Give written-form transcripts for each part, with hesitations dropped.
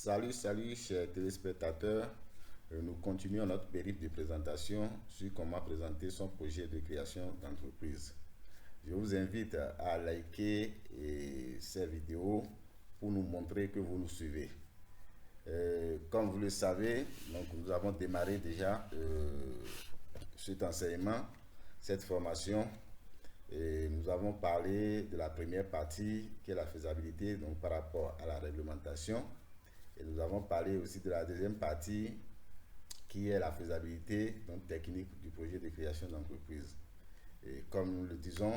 Salut, chers téléspectateurs. Nous continuons notre périple de présentation sur comment présenter son projet de création d'entreprise. Je vous invite à liker ces vidéos pour nous montrer que vous nous suivez. Comme vous le savez, donc nous avons démarré déjà cet enseignement, cette formation. Et nous avons parlé de la première partie qui est la faisabilité donc par rapport à la réglementation. Et nous avons parlé aussi de la deuxième partie qui est la faisabilité donc technique du projet de création d'entreprise. Et comme nous le disons,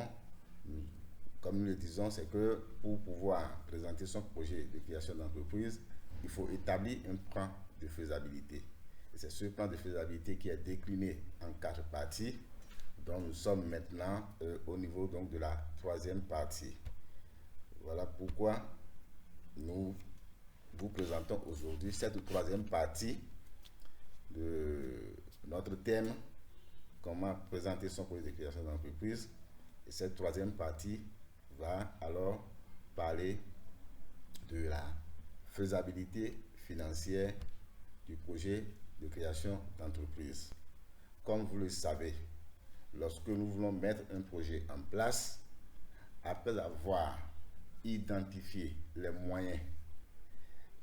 c'est que pour pouvoir présenter son projet de création d'entreprise, il faut établir un plan de faisabilité. Et c'est ce plan de faisabilité qui est décliné en 4 parties. Donc nous sommes maintenant au niveau donc de la troisième partie. Voilà pourquoi nous vous présentons aujourd'hui cette troisième partie de notre thème, comment présenter son projet de création d'entreprise. Et cette troisième partie va alors parler de la faisabilité financière du projet de création d'entreprise. Comme vous le savez, lorsque nous voulons mettre un projet en place, après avoir identifié les moyens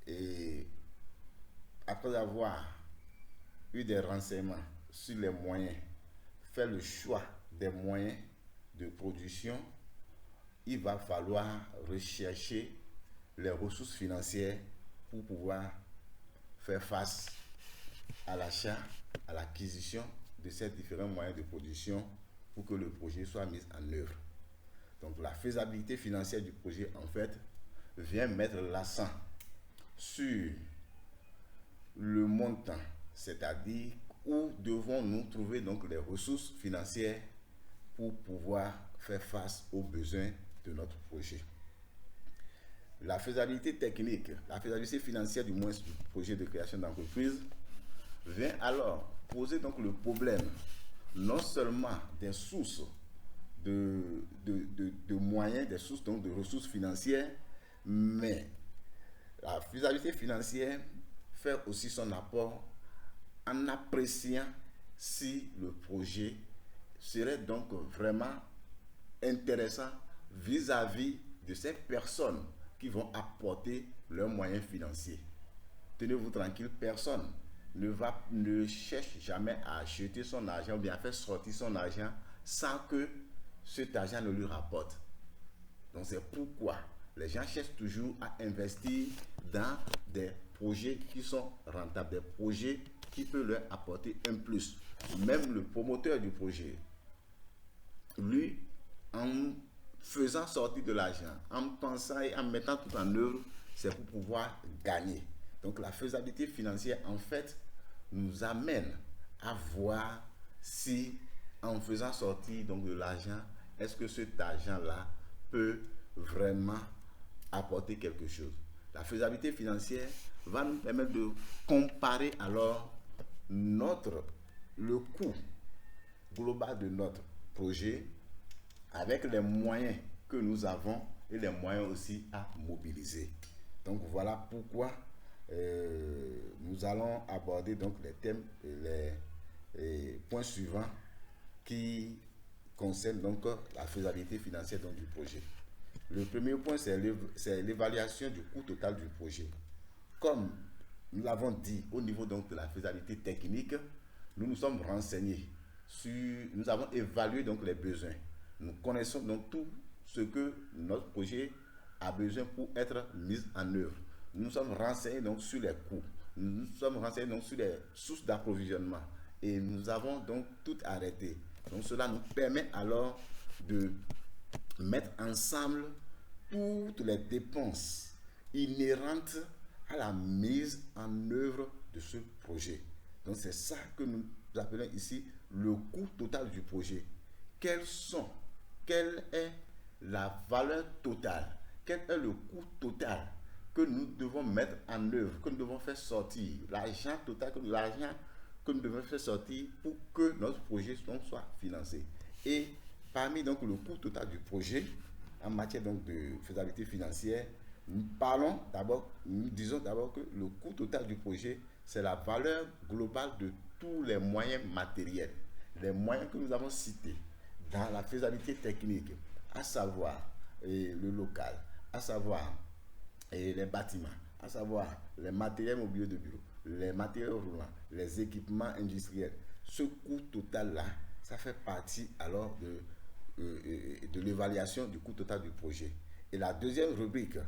et après avoir eu des renseignements sur les moyens, fait le choix des moyens de production, il va falloir rechercher les ressources financières pour pouvoir faire face à l'achat, à l'acquisition de ces différents moyens de production pour que le projet soit mis en œuvre. Donc la faisabilité financière du projet en fait vient mettre l'accent sur le montant, c'est-à-dire où devons-nous trouver donc les ressources financières pour pouvoir faire face aux besoins de notre projet. La faisabilité technique, la faisabilité financière du moins du projet de création d'entreprise vient alors poser donc le problème non seulement des sources de moyens, des sources donc de ressources financières, mais la faisabilité financière fait aussi son apport en appréciant si le projet serait donc vraiment intéressant vis-à-vis de ces personnes qui vont apporter leurs moyens financiers. Tenez-vous tranquille, personne ne cherche jamais à jeter son argent ou bien à faire sortir son argent sans que cet argent ne lui rapporte. Donc c'est pourquoi les gens cherchent toujours à investir dans des projets qui sont rentables, des projets qui peuvent leur apporter un plus. Même le promoteur du projet, lui, en faisant sortir de l'argent, en pensant et en mettant tout en œuvre, c'est pour pouvoir gagner. Donc la faisabilité financière, en fait, nous amène à voir si, en faisant sortir donc de l'argent, est-ce que cet argent-là peut vraiment apporter quelque chose. La faisabilité financière va nous permettre de comparer alors le coût global de notre projet avec les moyens que nous avons et les moyens aussi à mobiliser. Donc voilà pourquoi nous allons aborder donc les thèmes et les points suivants qui concernent donc la faisabilité financière donc, du projet. Le premier point, c'est l'évaluation du coût total du projet. Comme nous l'avons dit au niveau donc de la faisabilité technique, nous nous sommes renseignés nous avons évalué donc les besoins. Nous connaissons donc tout ce que notre projet a besoin pour être mis en œuvre. Nous nous sommes renseignés donc sur les coûts. Nous nous sommes renseignés donc sur les sources d'approvisionnement. Et nous avons donc tout arrêté. Donc cela nous permet alors de mettre ensemble toutes les dépenses inhérentes à la mise en œuvre de ce projet. Donc c'est ça que nous appelons ici le coût total du projet. Quelle est la valeur totale? Quel est le coût total que nous devons mettre en œuvre, que nous devons faire sortir, l'argent total, l'argent que nous devons faire sortir pour que notre projet soit financé. Et parmi donc le coût total du projet, en matière donc de faisabilité financière, Nous disons d'abord que le coût total du projet, c'est la valeur globale de tous les moyens matériels, les moyens que nous avons cités dans la faisabilité technique, à savoir le local, à savoir les bâtiments, à savoir les matériels mobiliers de bureau, les matériaux roulants, les équipements industriels. Ce coût total-là, ça fait partie alors de l'évaluation du coût total du projet. Et la deuxième rubrique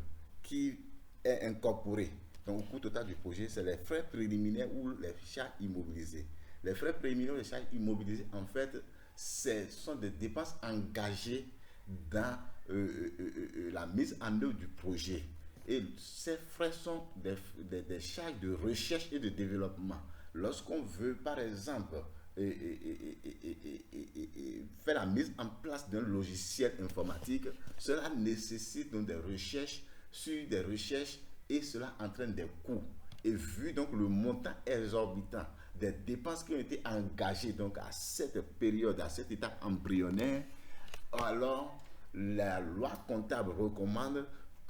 qui est incorporée dans le coût total du projet, c'est les frais préliminaires ou les charges immobilisées. Les frais préliminaires ou les charges immobilisées, en fait, ce sont des dépenses engagées dans la mise en œuvre du projet. Et ces frais sont des charges de recherche et de développement. Lorsqu'on veut, par exemple, faire la mise en place d'un logiciel informatique, cela nécessite donc des recherches sur des recherches et cela entraîne des coûts. Et vu donc le montant exorbitant des dépenses qui ont été engagées donc à cette période, à cette étape embryonnaire, alors la loi comptable recommande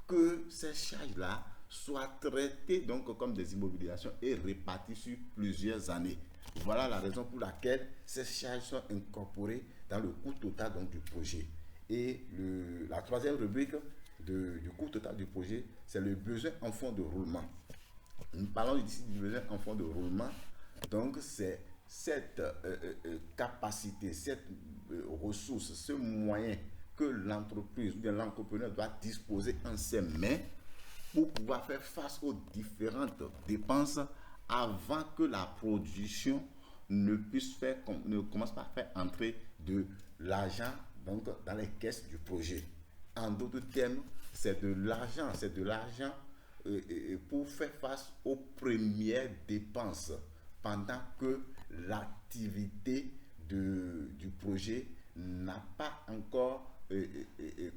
que ces charges-là soient traitées donc comme des immobilisations et réparties sur plusieurs années. Voilà la raison pour laquelle ces charges sont incorporées dans le coût total donc, du projet. Et la troisième rubrique du coût total du projet, c'est le besoin en fonds de roulement. Nous parlons ici du besoin en fonds de roulement. Donc, c'est cette capacité, cette ressource, ce moyen que l'entreprise ou bien l'entrepreneur doit disposer en ses mains pour pouvoir faire face aux différentes dépenses avant que la production ne commence par faire entrer de l'argent donc dans les caisses du projet. En d'autres termes, c'est de l'argent pour faire face aux premières dépenses pendant que l'activité du projet n'a pas encore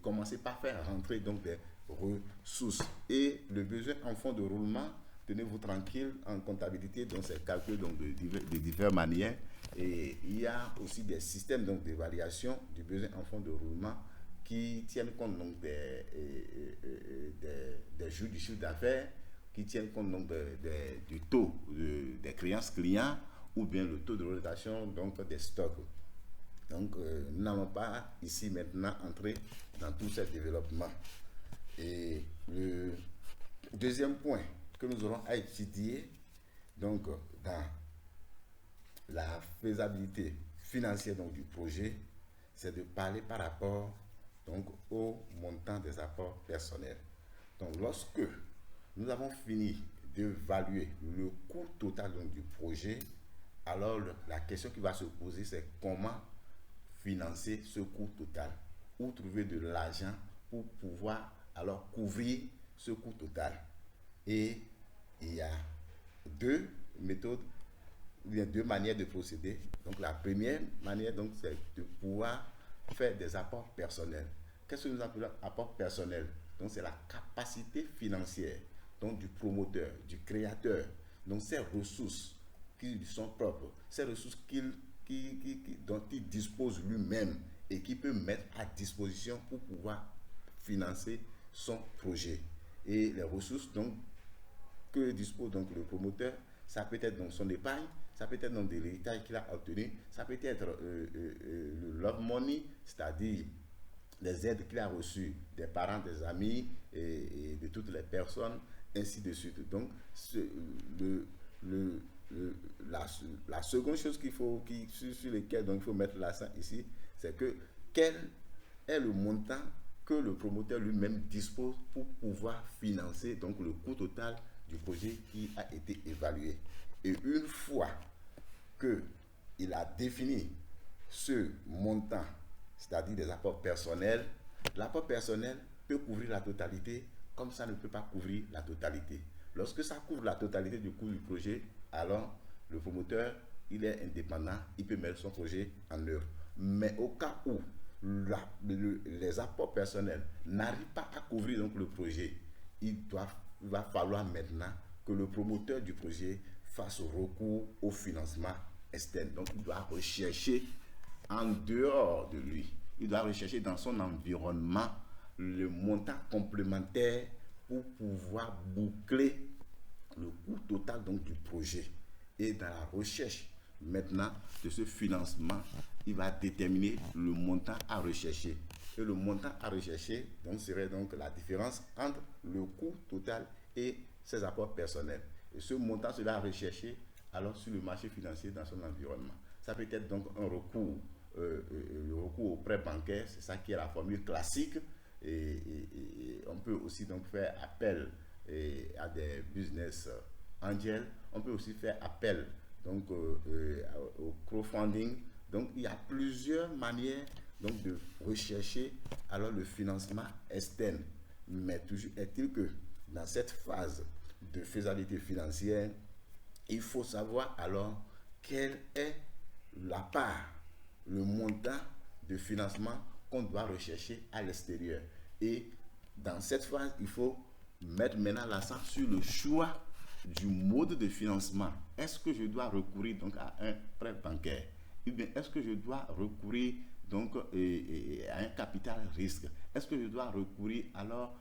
commencé par faire rentrer donc des ressources. Et le besoin en fonds de roulement, tenez-vous tranquille, en comptabilité, donc c'est calculé donc de diverses manières. Et il y a aussi des systèmes donc d'évaluation du besoin en fonds de roulement qui tiennent compte donc des jours du chiffre d'affaires, qui tiennent compte donc du taux des créances clients ou bien le taux de rotation donc des stocks. Donc, nous n'allons pas ici maintenant entrer dans tout ce développement. Et le deuxième point que nous aurons à étudier, donc, dans la faisabilité financière donc, du projet, c'est de parler par rapport donc, au montant des apports personnels. Donc, lorsque nous avons fini d'évaluer le coût total donc, du projet, alors la question qui va se poser, c'est comment financer ce coût total, ou trouver de l'argent pour pouvoir alors couvrir ce coût total. Et il y a deux méthodes, il y a deux manières de procéder. Donc la première manière, donc, c'est de pouvoir faire des apports personnels. Qu'est-ce que nous appelons apport personnel? Donc c'est la capacité financière donc, du promoteur, du créateur, donc ces ressources qui lui sont propres, ces ressources dont il dispose lui-même et qu'il peut mettre à disposition pour pouvoir financer son projet. Et les ressources donc, que dispose donc le promoteur, ça peut être donc son épargne, ça peut être donc de l'héritage qu'il a obtenu, ça peut être le love money, c'est-à-dire les aides qu'il a reçues des parents, des amis et de toutes les personnes, ainsi de suite. Donc, la seconde chose sur laquelle donc, il faut mettre l'accent ici, c'est que quel est le montant que le promoteur lui-même dispose pour pouvoir financer donc, le coût total du projet qui a été évalué. Et une fois qu'il a défini ce montant, c'est-à-dire des apports personnels, l'apport personnel peut couvrir la totalité, comme ça ne peut pas couvrir la totalité. Lorsque ça couvre la totalité du coût du projet, alors le promoteur, il est indépendant, il peut mettre son projet en œuvre. Mais au cas où les apports personnels n'arrivent pas à couvrir donc, le projet, il va falloir maintenant que le promoteur du projet fasse recours au financement externe. Donc, il doit rechercher en dehors de lui, il doit rechercher dans son environnement le montant complémentaire pour pouvoir boucler le coût total donc du projet. Et dans la recherche maintenant de ce financement, il va déterminer le montant à rechercher. Et le montant à rechercher donc, serait donc la différence entre le coût total et ses apports personnels. Et ce montant sera recherché alors sur le marché financier dans son environnement. Ça peut être donc un recours, le recours au prêt bancaire, c'est ça qui est la formule classique. Et on peut aussi donc faire appel à des business angels. On peut aussi faire appel donc au crowdfunding. Donc il y a plusieurs manières donc de rechercher alors le financement externe. Mais toujours est-il que dans cette phase de faisabilité financière, il faut savoir alors quelle est la part, le montant de financement qu'on doit rechercher à l'extérieur. Et dans cette phase, il faut mettre maintenant l'accent sur le choix du mode de financement. Est-ce que je dois recourir donc à un prêt bancaire? Ou bien est-ce que je dois recourir donc à un capital risque? Est-ce que je dois recourir alors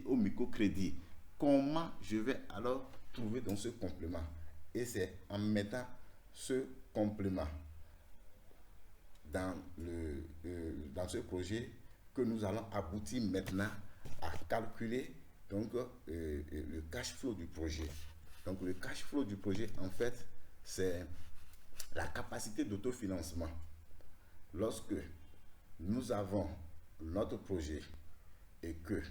au microcrédit? Comment je vais alors trouver donc ce complément? Et c'est en mettant ce complément dans ce projet que nous allons aboutir maintenant à calculer donc le cash flow du projet. Donc le cash flow du projet, en fait, c'est la capacité d'autofinancement. Lorsque nous avons notre projet et que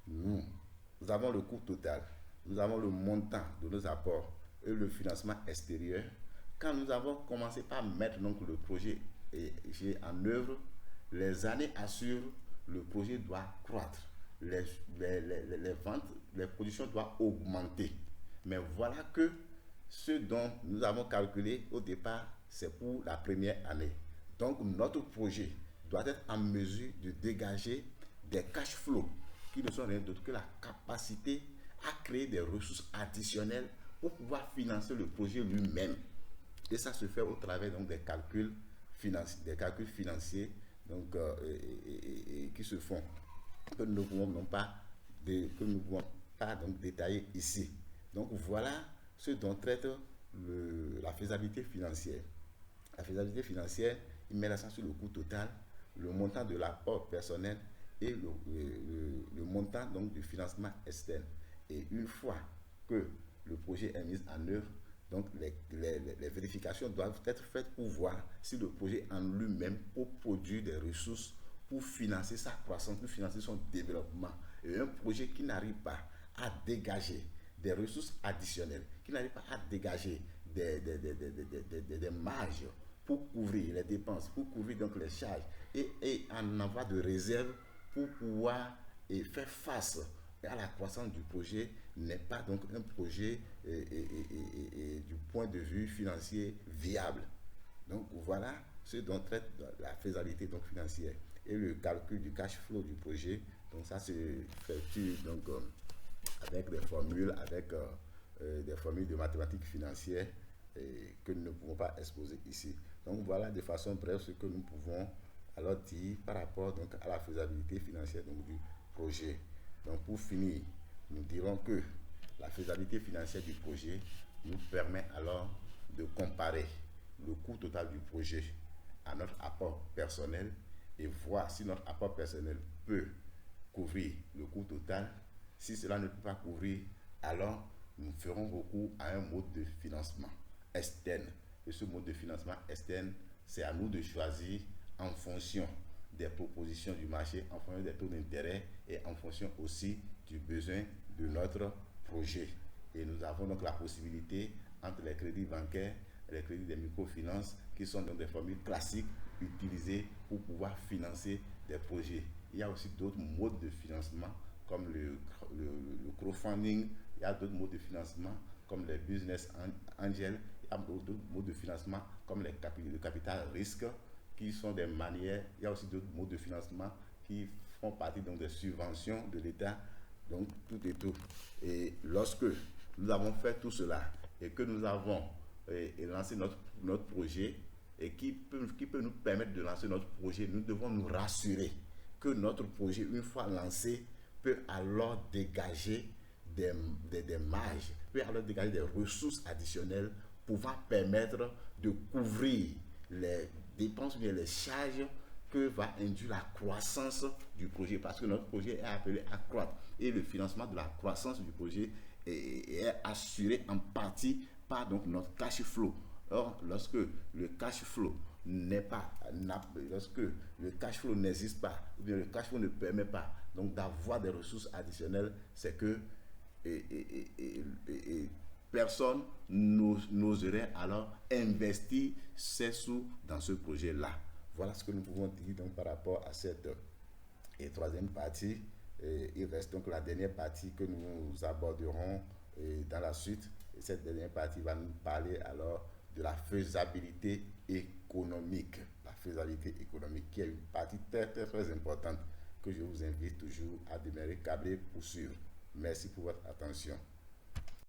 nous avons le coût total, nous avons le montant de nos apports et le financement extérieur, quand nous avons commencé par mettre donc le projet en œuvre, les années assurent, le projet doit croître, les ventes, les productions doivent augmenter. Mais voilà que ce dont nous avons calculé au départ, c'est pour la première année. Donc notre projet doit être en mesure de dégager des cash flows qui ne sont rien d'autre que la capacité à créer des ressources additionnelles pour pouvoir financer le projet lui-même. Et ça se fait au travers donc, des calculs financiers donc, qui se font, que nous ne pouvons pas donc, détailler ici. Donc voilà ce dont traite la faisabilité financière. La faisabilité financière, il met l'accent sur le coût total, le montant de l'apport personnel et le montant donc, du financement externe. Et une fois que le projet est mis en œuvre, donc les vérifications doivent être faites pour voir si le projet en lui-même peut produire des ressources pour financer sa croissance, pour financer son développement. Et un projet qui n'arrive pas à dégager des ressources additionnelles, qui n'arrive pas à dégager des marges pour couvrir les dépenses, pour couvrir donc les charges et en avoir de réserve pour pouvoir faire face à la croissance du projet, n'est pas donc un projet du point de vue financier viable. Donc voilà ce dont traite la faisabilité donc financière et le calcul du cash flow du projet. Donc ça se fait donc avec des formules, des formules de mathématiques financières que nous ne pouvons pas exposer ici. Donc voilà de façon brève ce que nous pouvons alors dire par rapport donc à la faisabilité financière donc, du projet. Donc pour finir, nous dirons que la faisabilité financière du projet nous permet alors de comparer le coût total du projet à notre apport personnel et voir si notre apport personnel peut couvrir le coût total. Si cela ne peut pas couvrir, alors nous ferons recours à un mode de financement externe. Et ce mode de financement externe, c'est à nous de choisir en fonction des propositions du marché, en fonction des taux d'intérêt et en fonction aussi du besoin de notre projet. Et nous avons donc la possibilité entre les crédits bancaires et les crédits des microfinances qui sont donc des formules classiques utilisées pour pouvoir financer des projets. Il y a aussi d'autres modes de financement comme le crowdfunding, il y a d'autres modes de financement comme les business angels, il y a d'autres modes de financement comme le capital risque qui sont des manières, il y a aussi d'autres modes de financement qui font partie donc des subventions de l'État, donc tout et tout. Et lorsque nous avons fait tout cela et que nous avons lancé notre projet et qui peut nous permettre de lancer notre projet, nous devons nous rassurer que notre projet, une fois lancé, peut alors dégager des marges, peut alors dégager des ressources additionnelles pouvant permettre de couvrir les dépenses ou bien les charges que va induire la croissance du projet, parce que notre projet est appelé à croître et le financement de la croissance du projet est assuré en partie par donc notre cash flow. Or, lorsque le cash flow n'est pas, lorsque le cash flow n'existe pas, ou bien le cash flow ne permet pas donc d'avoir des ressources additionnelles, c'est que personne n'oserait alors investir ses sous dans ce projet-là. Voilà ce que nous pouvons dire donc par rapport à cette troisième partie. Il reste donc la dernière partie que nous aborderons dans la suite. Et cette dernière partie va nous parler alors de la faisabilité économique. La faisabilité économique qui est une partie très importante que je vous invite toujours à demeurer câblé pour suivre. Merci pour votre attention.